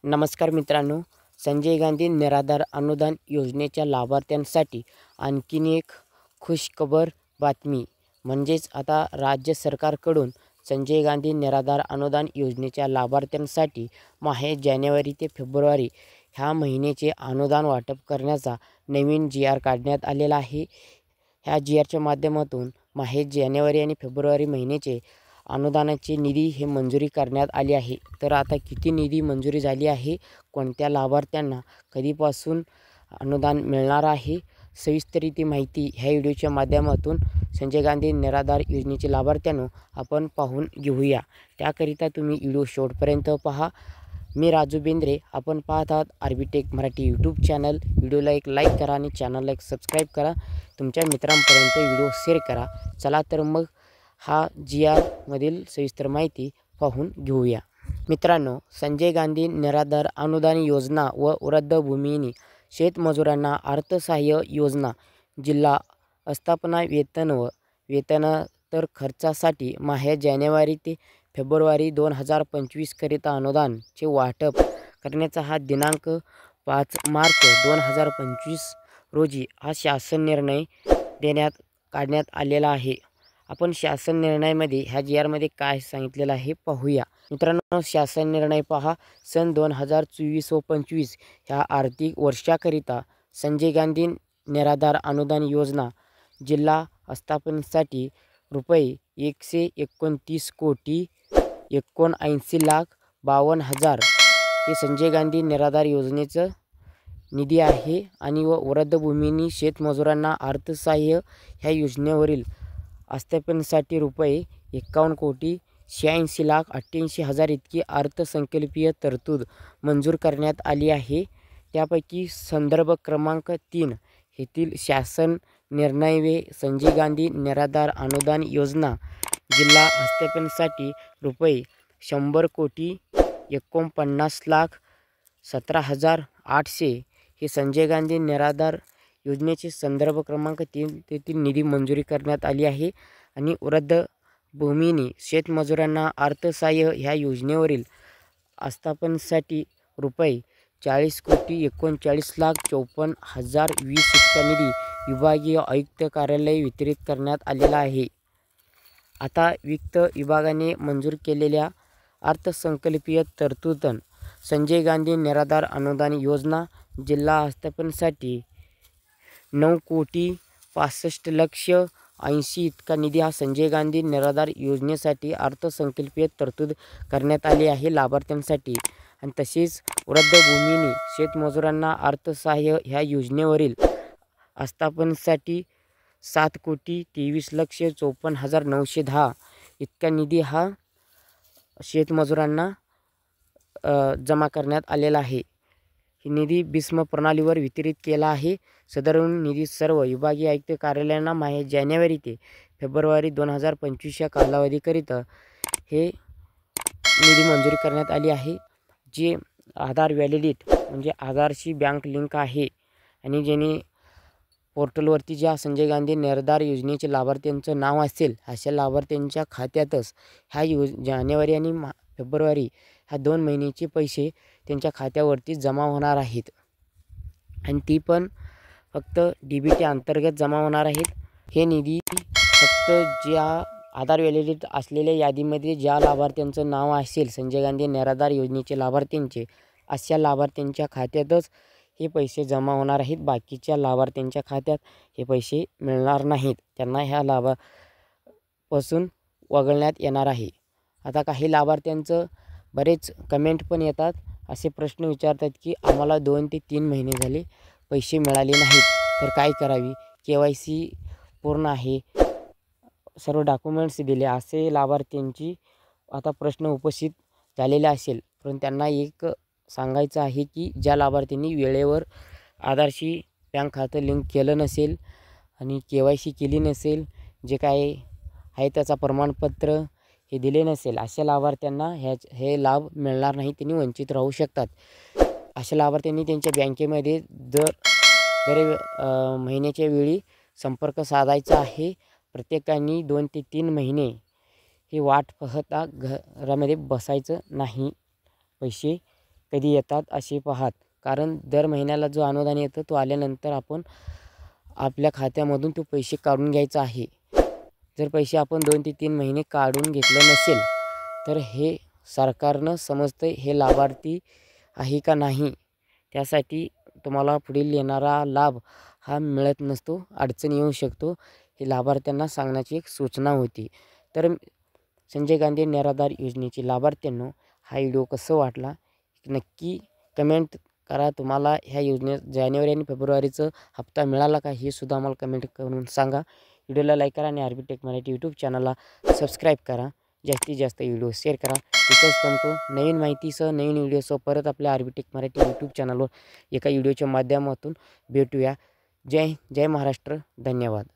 नमस्कार मित्रांनो, संजय गांधी निराधार अनुदान योजनेच्या लाभार्थ्यांसाठी आणखीन एक खुशखबर बातमी. म्हणजेच आता राज्य सरकारकडून संजय गांधी निराधार अनुदान योजनेच्या लाभार्थ्यांसाठी जानेवारी ते फेब्रुवारी ह्या महिन्याचे अनुदान वाटप करण्याचा नवीन जी.आर. काढण्यात आलेला आहे. ह्या जी.आरच्या माध्यमातून जानेवारी आणि फेब्रुवारी महिन्याचे अनुदानाची निधी हे मंजुरी करण्यात आली आहे. तर आता किती निधी मंजुरी झाली आहे, कोणत्या लाभार्थ्यांना कधीपासून अनुदान मिळणार आहे, सविस्तरित माहिती ह्या व्हिडिओच्या माध्यमातून संजय गांधी निराधार योजनेचे लाभार्थ्यांनो आपण पाहून घेऊया. त्याकरिता तुम्ही व्हिडिओ शेवटपर्यंत पहा. मी राजू बेंद्रे, आपण पाहत आहात आर्बीटेक मराठी यूट्यूब चॅनल. व्हिडिओला एक लाईक करा आणि चॅनलला एक सबस्क्राईब करा. तुमच्या मित्रांपर्यंत व्हिडिओ शेअर करा. चला तर मग हा जी.आरमधील सविस्तर माहिती पाहून घेऊया. मित्रांनो, संजय गांधी निराधार अनुदान योजना व वृद्धभूमिनी शेतमजुरांना अर्थसहाय्य योजना जिल्हा आस्थापना वेतन व वेतनोत्तर खर्चासाठी जानेवारी ते फेब्रुवारी 2025 करिता अनुदानचे वाटप करण्याचा हा दिनांक 5 मार्च 2025 रोजी हा शासन निर्णय काढण्यात आलेला आहे. आपण शासन निर्णयामध्ये ह्या जी.आरमध्ये काय सांगितलेलं आहे पाहूया. मित्रांनो, शासन निर्णय पहा. सन 2024 व 25 ह्या आर्थिक वर्षाकरिता संजय गांधी निराधार अनुदान योजना जिल्हा आस्थापनेसाठी रुपये 129,79,52,000 हे संजय गांधी निराधार योजनेचं निधी आहे. आणि वृद्धभूमिनी शेतमजुरांना अर्थसहाय्य ह्या योजनेवरील आस्थापनेसाठी रुपये 51,86,88,000 इतकी अर्थसंकल्पीय तरतूद मंजूर करण्यात आली आहे. त्यापैकी संदर्भ क्रमांक 3 येथील शासन निर्णय वे संजय गांधी निराधार अनुदान योजना जिल्हा आस्थापनेसाठी रुपये 100,49,17,800 हे संजय गांधी निराधार योजनेचे संदर्भ क्रमांक 3 तेथील निधी मंजुरी करण्यात आली आहे. आणि वृद्धभूमिनी शेतमजुरांना अर्थसहाय्य ह्या योजनेवरील आस्थापनेसाठी रुपये 40,39,54,020 इतका निधी विभागीय आयुक्त कार्यालय वितरित करण्यात आलेला आहे. आता वित्त विभागाने मंजूर केलेल्या अर्थसंकल्पीय तरतूदन संजय गांधी निराधार अनुदान योजना जिल्हा आस्थापनेसाठी 9,65,80,00,000 इतका निधी हा संजय गांधी निराधार योजनेसाठी अर्थसंकल्पीय तरतूद करण्यात आली आहे लाभार्थ्यांसाठी. आणि तसेच वृद्धभूमिनी शेतमजुरांना अर्थसहाय्य ह्या योजनेवरील आस्थापनेसाठी 7,23,54,910 इतका निधी हा शेतमजुरांना जमा करण्यात आलेला आहे. ही निधी भीष्म प्रणालीवर वितरित केला आहे. सदर निधी सर्व विभागीय आयुक्त कार्यालयांना जानेवारी ते फेब्रुवारी 2025 या कालावधीकरिता हे निधी मंजुरी करण्यात आली आहे. जे आधार व्हॅलिडिट म्हणजे आधारशी बँक लिंक आहे आणि ज्यांनी पोर्टलवरती ज्या संजय गांधी निराधार योजनेचे लाभार्थ्यांचं नाव असेल अशा लाभार्थ्यांच्या खात्यातच ह्या जानेवारी आणि फेब्रुवारी ह्या 2 महिन्याचे पैसे त्यांच्या खात्यावरती जमा होणार आहेत. आणि ती पण फक्त DBT अंतर्गत जमा होणार आहेत. हे निधी फक्त ज्या आधार व्हॅलिडिटी असलेल्या यादीमध्ये ज्या लाभार्थ्यांचं नाव असेल संजय गांधी निराधार योजनेचे लाभार्थ्यांचे अशा लाभार्थ्यांच्या खात्यातच हे पैसे जमा होणार आहेत. बाकीच्या लाभार्थ्यांच्या खात्यात हे पैसे मिळणार नाहीत. त्यांना ह्या लाभापासून वगळण्यात येणार आहे. आता काही लाभार्थ्यांचं बरेच कमेंट पण येतात. असे प्रश्न विचारतात की आम्हाला 2 ते 3 महिने झाले पैसे मिळाले नाहीत, तर काय करावी? KYC पूर्ण आहे, सर्व डॉक्युमेंट्स दिले, असे लाभार्थ्यांची आता प्रश्न उपस्थित झालेले असेल. पण त्यांना एक सांगायचं आहे की ज्या लाभार्थ्यांनी वेळेवर आधारशी बँक खातं लिंक केलं नसेल आणि KYC केली नसेल, जे काय आहे त्याचा प्रमाणपत्र हे दिले नसेल, अशा लाभार्थ्यांना हे लाभ मिळणार नाही. त्यांनी वंचित राहू शकतात. अशा लाभार्थ्यांनी त्यांच्या बँकेमध्ये दर महिन्याच्या वेळी संपर्क साधायचा आहे. प्रत्येकाने 2 ते 3 महिने ही वाट पाहता घरामध्ये बसायचं नाही. पैसे कधी येतात असे पाहात, कारण दर महिन्याला जो अनुदान येतं तो आल्यानंतर आपण आपल्या खात्यामधून तो पैसे काढून घ्यायचा आहे. जर पैसे आपण 2 ते 3 महिने काढून घेतलं नसेल तर हे सरकारनं समजतं हे लाभार्थी आहे का नाही, त्यासाठी तुम्हाला पुढील येणारा लाभ हा मिळत नसतो, अडचण येऊ शकतो, हे लाभार्थ्यांना सांगण्याची एक सूचना होती. तर संजय गांधी निराधार योजनेची लाभार्थ्यांनो हा व्हिडिओ कसं वाटला नक्की कमेंट करा. तुम्हाला ह्या योजनेत जानेवारी आणि फेब्रुवारीचं हप्ता मिळाला का हे सुद्धा आम्हाला कमेंट करून सांगा. व्हिडिओला लाईक करा आणि आरबी टेक मराठी यूट्यूब चॅनलला सबस्क्राईब करा. जास्तीत जास्त व्हिडिओ शेअर करा. इथंच थांबतो. नवीन माहितीसह नवीन व्हिडिओसह परत आपल्या आरबी टेक मराठी यूट्यूब चॅनलवर एका व्हिडिओच्या माध्यमातून भेटूया. जय महाराष्ट्र. धन्यवाद.